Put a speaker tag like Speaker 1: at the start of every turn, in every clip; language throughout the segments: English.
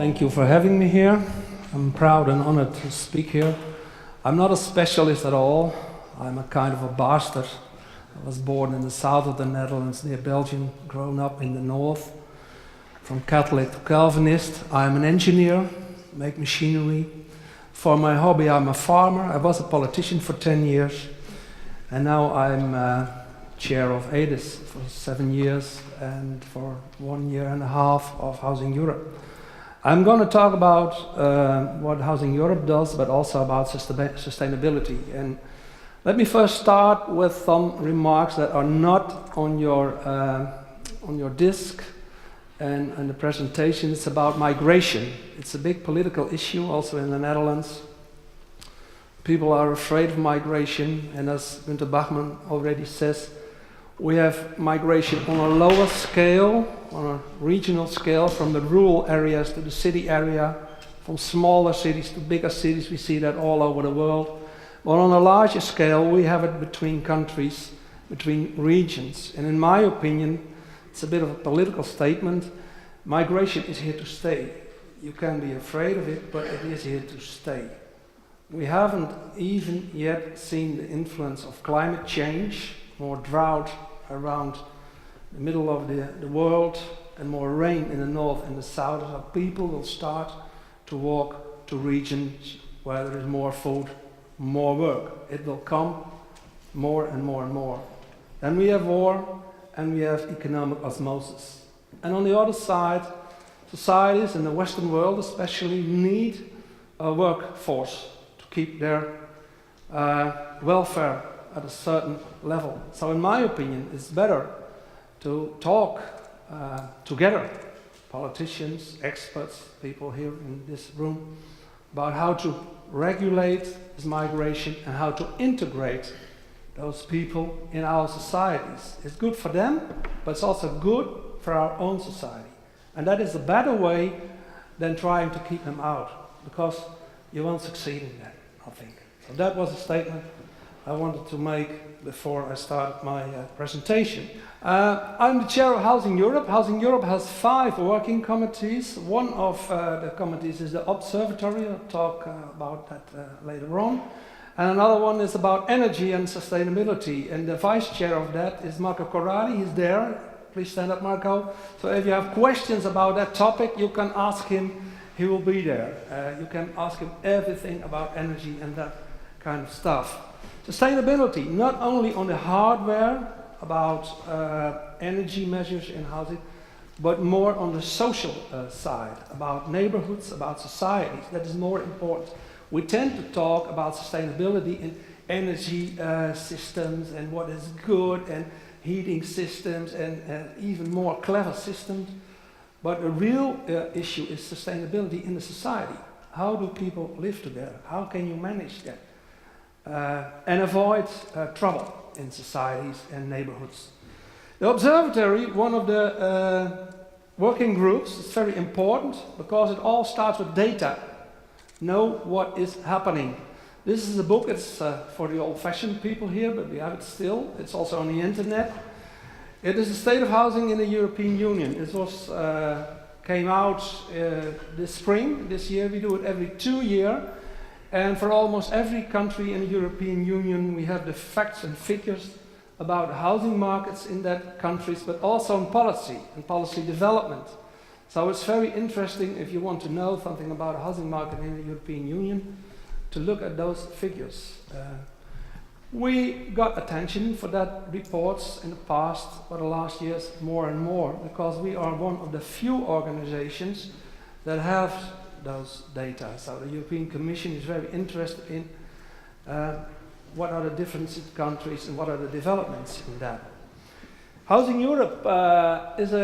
Speaker 1: Thank you for having me here. I'm proud and honored to speak here. I'm not a specialist at all. I'm a kind of a bastard. I was born in the south of the Netherlands, near Belgium, grown up in the north. From Catholic to Calvinist. I'm an engineer, make machinery. For my hobby, I'm a farmer. I was a politician for 10 years. And now I'm chair of AEDES for 7 years and for 1.5 years of Housing Europe. I'm going to talk about what Housing Europe does, but also about sustainability. And let me first start with some remarks that are not on your disc and the presentation. It's about migration. It's a big political issue also in the Netherlands. People are afraid of migration, and as Günter Bachmann already says, we have migration on a lower scale, on a regional scale, from the rural areas to the city area, from smaller cities to bigger cities. We see that all over the world. But on a larger scale, we have it between countries, between regions. And in my opinion, it's a bit of a political statement. Migration is here to stay. You can be afraid of it, but it is here to stay. We haven't even yet seen the influence of climate change, more drought around the middle of the world, and more rain in the north and the south. So people will start to walk to regions where there is more food, more work. It will come more and more and more. Then we have war, and we have economic osmosis. And on the other side, societies in the Western world especially need a workforce to keep their welfare at a certain level. So in my opinion, it's better to talk together, politicians, experts, people here in this room, about how to regulate this migration and how to integrate those people in our societies. It's good for them, but it's also good for our own society. And that is a better way than trying to keep them out, because you won't succeed in that, I think. So that was a statement I wanted to make before I start my presentation. I'm the chair of Housing Europe. Housing Europe has 5 working committees. One of the committees is the observatory. I'll talk about that later on. And another one is about energy and sustainability. And the vice chair of that is Marco Corradi. He's there. Please stand up, Marco. So if you have questions about that topic, you can ask him. He will be there. You can ask him everything about energy and that kind of stuff. Sustainability, not only on the hardware, about energy measures in housing, but more on the social side, about neighborhoods, about societies. That is more important. We tend to talk about sustainability in energy systems and what is good, and heating systems, and even more clever systems. But the real issue is sustainability in the society. How do people live together? How can you manage that? And avoid trouble in societies and neighborhoods. The observatory, one of the working groups, is very important because it all starts with data. Know what is happening. This is a book. It's for the old-fashioned people here, but we have it still. It's also on the internet. It is the state of housing in the European Union. It was came out this spring. This year we do it every 2 years. And for almost every country in the European Union, we have the facts and figures about housing markets in that countries, but also on policy and policy development. So it's very interesting, if you want to know something about a housing market in the European Union, to look at those figures. We got attention for that reports in the past, for the last years, more and more, because we are one of the few organizations that have those data. So the European Commission is very interested in what are the differences in countries and what are the developments in that. Housing Europe is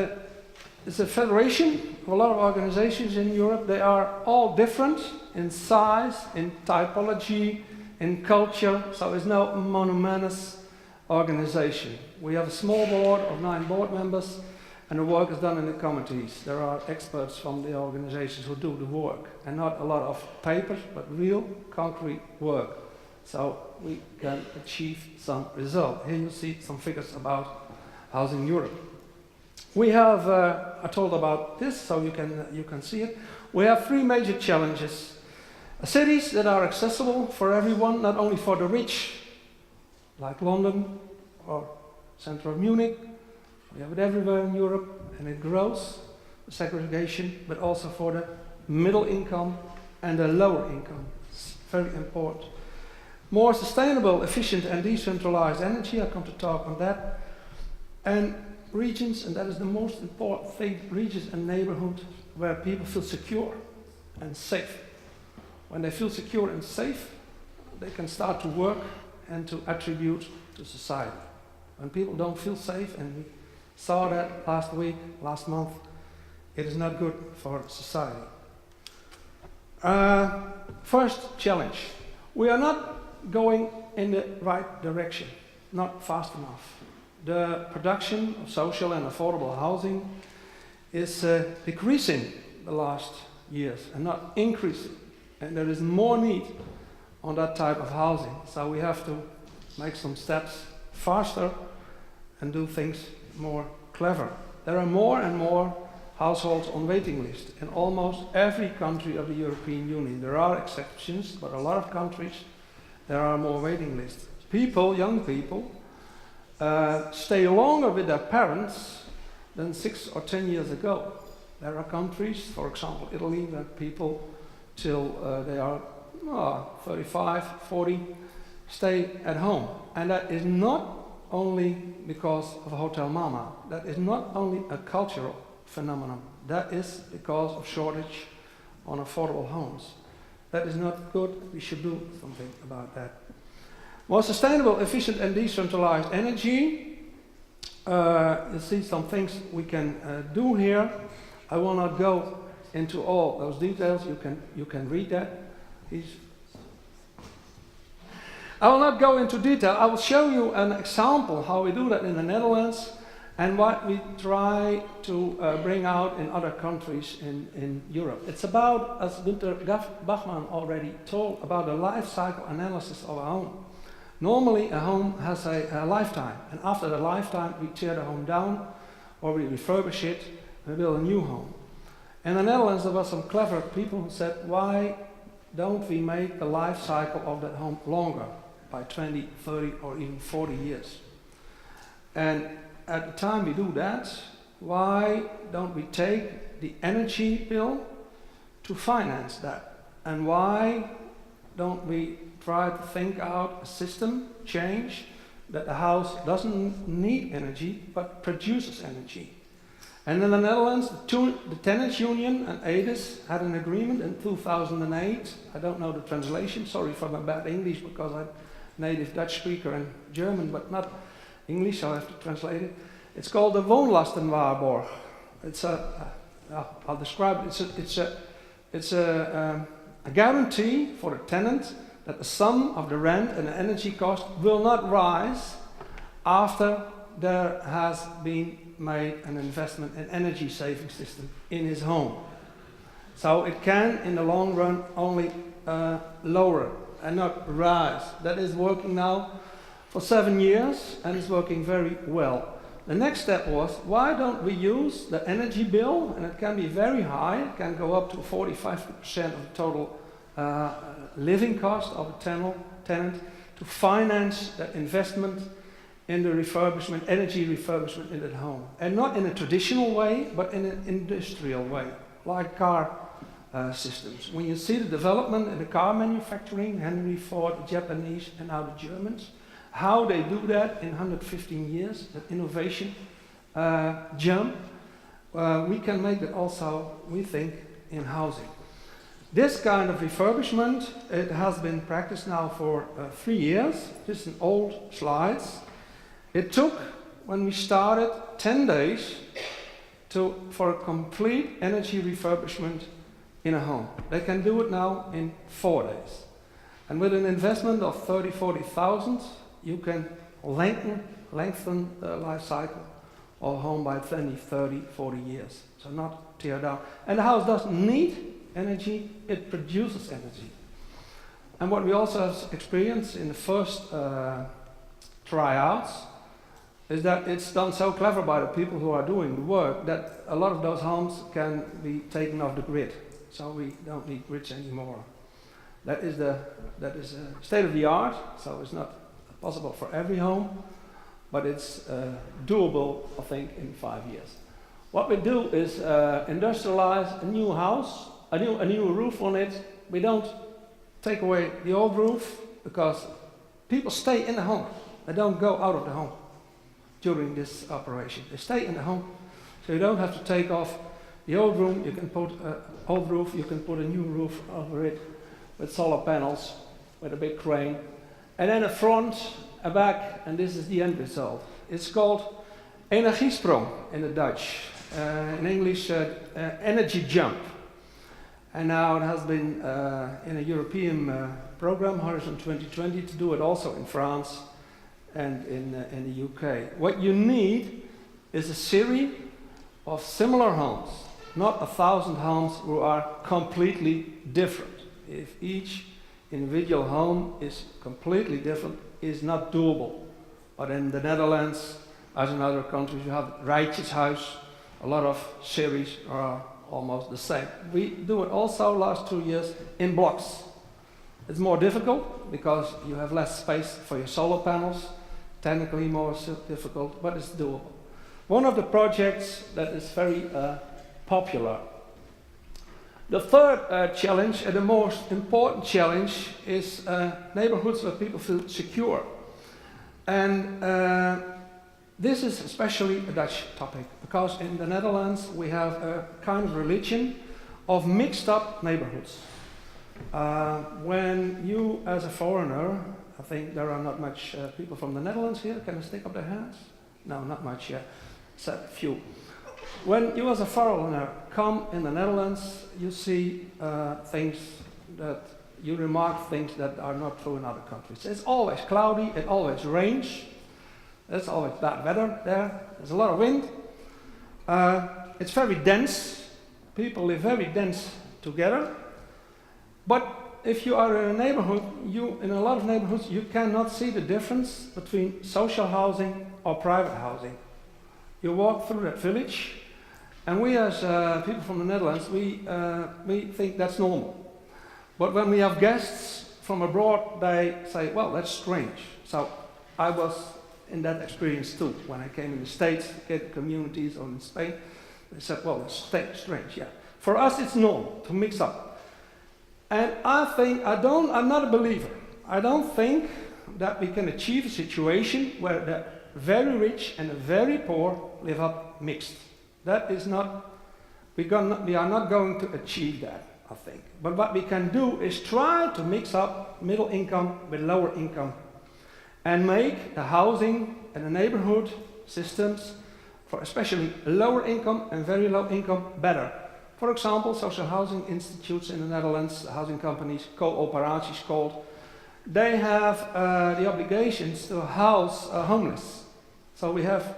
Speaker 1: a federation of a lot of organizations in Europe. They are all different in size, in typology, in culture, so it's no monomanous organization. We have a small board of 9 board members, and the work is done in the committees. There are experts from the organizations who do the work, and not a lot of papers, but real concrete work. So we can achieve some result. Here you see some figures about Housing Europe. We have, I told about this, so you can see it. We have three major challenges. Cities that are accessible for everyone, not only for the rich, like London or center of Munich. We have it everywhere in Europe, and it grows, the segregation, but also for the middle income and the lower income. It's very important. More sustainable, efficient, and decentralized energy. I come to talk on that. And regions, and that is the most important thing, regions and neighborhoods where people feel secure and safe. When they feel secure and safe, they can start to work and to attribute to society. When people don't feel safe, and we saw that last week, last month, it is not good for society. First challenge. We are not going in the right direction, not fast enough. The production of social and affordable housing is decreasing the last years and not increasing. And there is more need on that type of housing. So we have to make some steps faster and do things more clever. There are more and more households on waiting list in almost every country of the European Union. There are exceptions, but a lot of countries there are more waiting lists. People, young people, stay longer with their parents than 6 or 10 years ago. There are countries, for example Italy, where people till they are 35, 40, stay at home. And that is not only because of Hotel Mama. That is not only a cultural phenomenon. That is because of shortage on affordable homes. That is not good. We should do something about that. More sustainable, efficient, and decentralized energy. You see some things we can do here. I will not go into all those details. You can read that. I will not go into detail. I will show you an example how we do that in the Netherlands and what we try to bring out in other countries in Europe. It's about, as Günter Bachmann already told, about the life cycle analysis of a home. Normally a home has a lifetime, and after the lifetime we tear the home down or we refurbish it and build a new home. In the Netherlands there were some clever people who said, why don't we make the life cycle of that home longer by 20, 30 or even 40 years? And at the time we do that, why don't we take the energy bill to finance that? And why don't we try to think out a system change that the house doesn't need energy but produces energy? And in the Netherlands, the tenants union and AEDES had an agreement in 2008. I don't know the translation, sorry for my bad English, because I'm native Dutch speaker and German, but not English, so I have to translate it. It's called the Woonlastenwaarborg. It's I'll describe it. It's a guarantee for the tenant that the sum of the rent and the energy cost will not rise after there has been made an investment in energy saving system in his home. So it can, in the long run, only lower and not rise. That is working now for 7 years and is working very well. The next step was, why don't we use the energy bill, and it can be very high, it can go up to 45% of the total living cost of a tenant to finance that investment in the refurbishment, energy refurbishment in that home. And not in a traditional way, but in an industrial way, like car systems. When you see the development in the car manufacturing, Henry Ford, the Japanese, and now the Germans, how they do that in 115 years, that innovation jump, we can make that also, we think, in housing. This kind of refurbishment, it has been practiced now for 3 years. This is an old slides. It took, when we started, 10 days for a complete energy refurbishment in a home. They can do it now in 4 days. And with an investment of 30, 40,000, you can lengthen the life cycle of a home by 20, 30, 40 years. So not tear down. And the house doesn't need energy, it produces energy. And what we also have experienced in the first tryouts, is that it's done so clever by the people who are doing the work that a lot of those homes can be taken off the grid. So we don't need grids anymore. That is state of the art, so it's not possible for every home, but it's doable, I think, in 5 years. What we do is industrialize a new house, a new roof on it. We don't take away the old roof because people stay in the home. They don't go out of the home during this operation. They stay in the home, so you don't have to take off the old room. You can put old roof. You can put a new roof over it with solar panels, with a big crane, and then a front, a back, and this is the end result. It's called energiesprong in the Dutch. In English, energy jump. And now it has been in a European program, Horizon 2020, to do it also in France and in the UK. What you need is a series of similar homes, not 1,000 homes who are completely different. If each individual home is completely different, it's not doable. But in the Netherlands, as in other countries, you have Rijtjeshuis. A lot of series are almost the same. We do it also last 2 years in blocks. It's more difficult because you have less space for your solar panels, technically more difficult, but it's doable. One of the projects that is very popular. The third challenge, and the most important challenge, is neighborhoods where people feel secure. And this is especially a Dutch topic, because in the Netherlands we have a kind of religion of mixed up neighborhoods. When you, as a foreigner, I think there are not much people from the Netherlands here, can they stick up their hands? No, not much, yeah, so few. When you as a foreigner come in the Netherlands, you see things that, you remark things that are not true in other countries. It's always cloudy, it always rains. There's always bad weather there. There's a lot of wind. It's very dense. People live very dense together. But if you are in a neighborhood, in a lot of neighborhoods, you cannot see the difference between social housing or private housing. You walk through that village, and we as people from the Netherlands, we think that's normal. But when we have guests from abroad, they say, well, that's strange. So I was in that experience too. When I came in the States, gated communities, or in Spain, they said, well, it's strange, yeah. For us, it's normal to mix up. And I think, I'm not a believer. I don't think that we can achieve a situation where the very rich and the very poor live up mixed. That is not, we are not going to achieve that, I think. But what we can do is try to mix up middle income with lower income, and make the housing and the neighborhood systems for especially lower income and very low income better. For example, social housing institutes in the Netherlands, housing companies, coöperaties called, they have the obligations to house homeless. So we have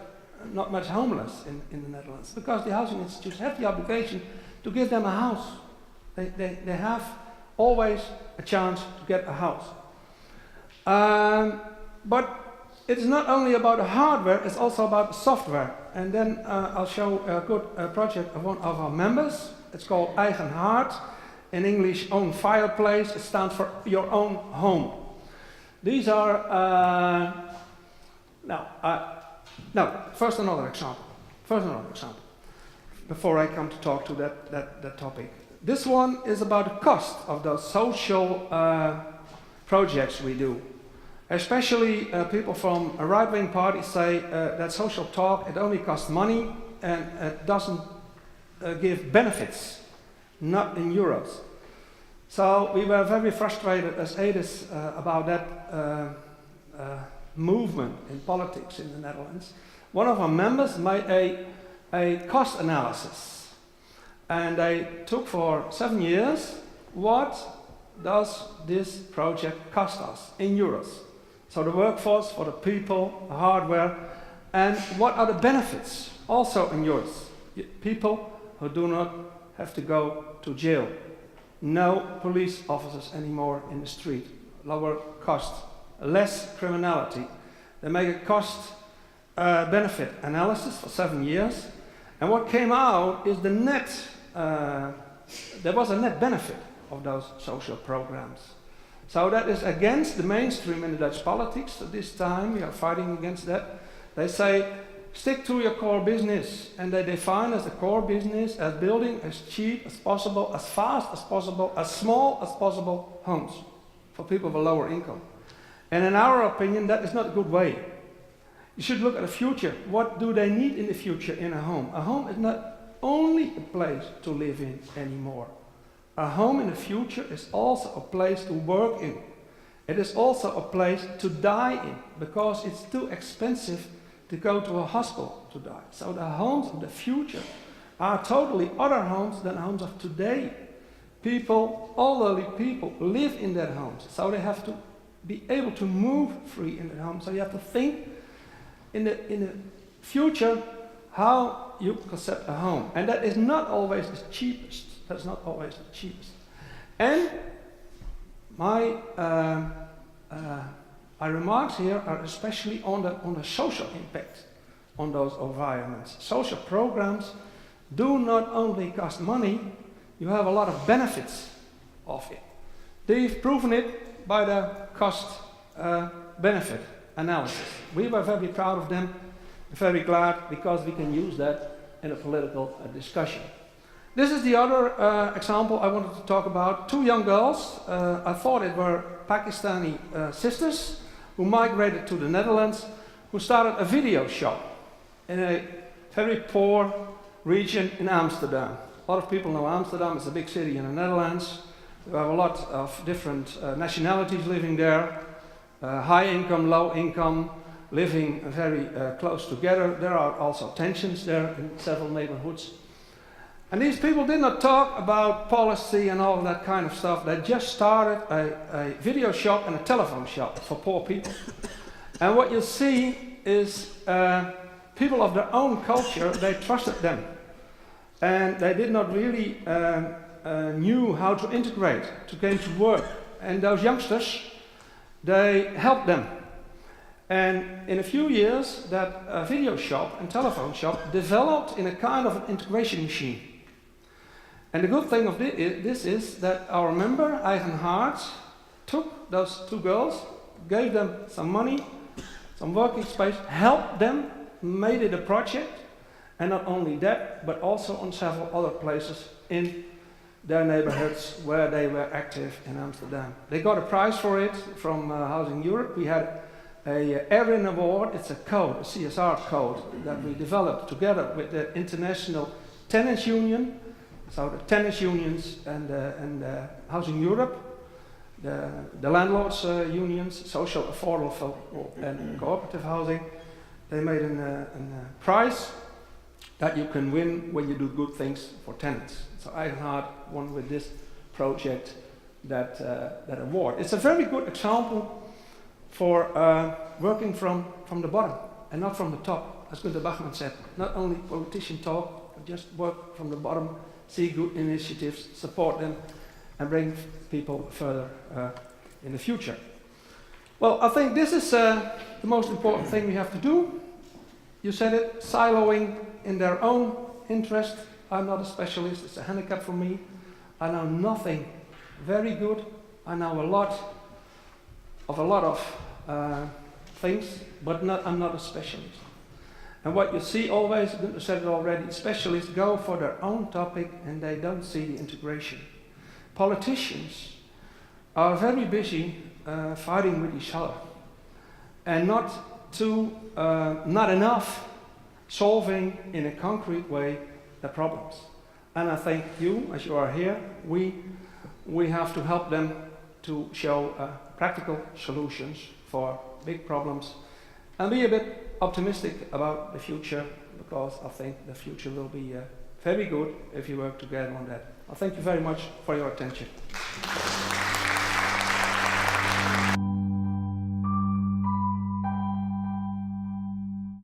Speaker 1: not much homeless in the Netherlands, because the housing institutes have the obligation to give them a house. They have always a chance to get a house. But it's not only about the hardware, it's also about the software. And then I'll show a good project of one of our members. It's called Eigen Haard. In English, own fireplace. It stands for your own home. These are, first another example. Before I come to talk to that topic. This one is about the cost of those social projects we do. Especially people from a right-wing party say that social talk, it only costs money and it doesn't give benefits, not in euros. So we were very frustrated as AEDES about that movement in politics in the Netherlands. One of our members made a cost analysis, and they took for 7 years, what does this project cost us in euros? So the workforce, for the people, the hardware, and what are the benefits also in euros? People who do not have to go to jail. No police officers anymore in the street. Lower cost, less criminality. They make a cost benefit analysis for 7 years, and what came out is the net, there was a net benefit of those social programs. So that is against the mainstream in the Dutch politics. So this time we are fighting against that. They say, stick to your core business, and they define as the core business as building as cheap as possible, as fast as possible, as small as possible homes for people with a lower income. And in our opinion, that is not a good way. You should look at the future. What do they need in the future in a home? A home is not only a place to live in anymore. A home in the future is also a place to work in. It is also a place to die in, because it's too expensive to go to a hospital to die. So the homes of the future are totally other homes than homes of today. People, elderly people, live in their homes, so they have to be able to move free in their homes. So you have to think in the future how you concept a home, and that is not always the cheapest. That's not always the cheapest. And my remarks here are especially on the social impact on those environments. Social programs do not only cost money, you have a lot of benefits of it. They've proven it by the cost benefit analysis. We were very proud of them, very glad, because we can use that in a political discussion. This is the other example I wanted to talk about. 2 young girls, I thought it were Pakistani sisters, who migrated to the Netherlands, who started a video shop in a very poor region in Amsterdam. A lot of people know Amsterdam. It's a big city in the Netherlands. We have a lot of different nationalities living there, high income, low income, living very close together. There are also tensions there in several neighborhoods. And these people did not talk about policy and all of that kind of stuff. They just started a video shop and a telephone shop for poor people. And what you see is people of their own culture, they trusted them. And they did not really knew how to integrate, to get to work. And those youngsters, they helped them. And in a few years, that video shop and telephone shop developed in a kind of an integration machine. And the good thing of this is that our member, Eigen Hart, took those 2 girls, gave them some money, some working space, helped them, made it a project, and not only that, but also on several other places in their neighborhoods where they were active in Amsterdam. They got a prize for it from Housing Europe. We had a Erin Award. It's a code, a CSR code, that we developed together with the International Tenants Union. So the tenants unions and Housing Europe, the landlords unions, social, affordable and cooperative housing, they made a prize that you can win when you do good things for tenants. So Eigenhard won with this project that award. It's a very good example for working from the bottom and not from the top. As Günter Bachmann said, not only politician talk, but just work from the bottom, see good initiatives, support them, and bring people further in the future. Well, I think this is the most important thing we have to do. You said it, siloing in their own interest. I'm not a specialist, it's a handicap for me. I know nothing very good. I know a lot of things, but I'm not a specialist. And what you see always, Günter said it already, specialists go for their own topic and they don't see the integration. Politicians are very busy fighting with each other and not enough solving in a concrete way the problems. And I think you, as you are here, we have to help them to show practical solutions for big problems and be a bit optimistic about the future, because I think the future will be very good if you work together on that. I thank you very much for your attention.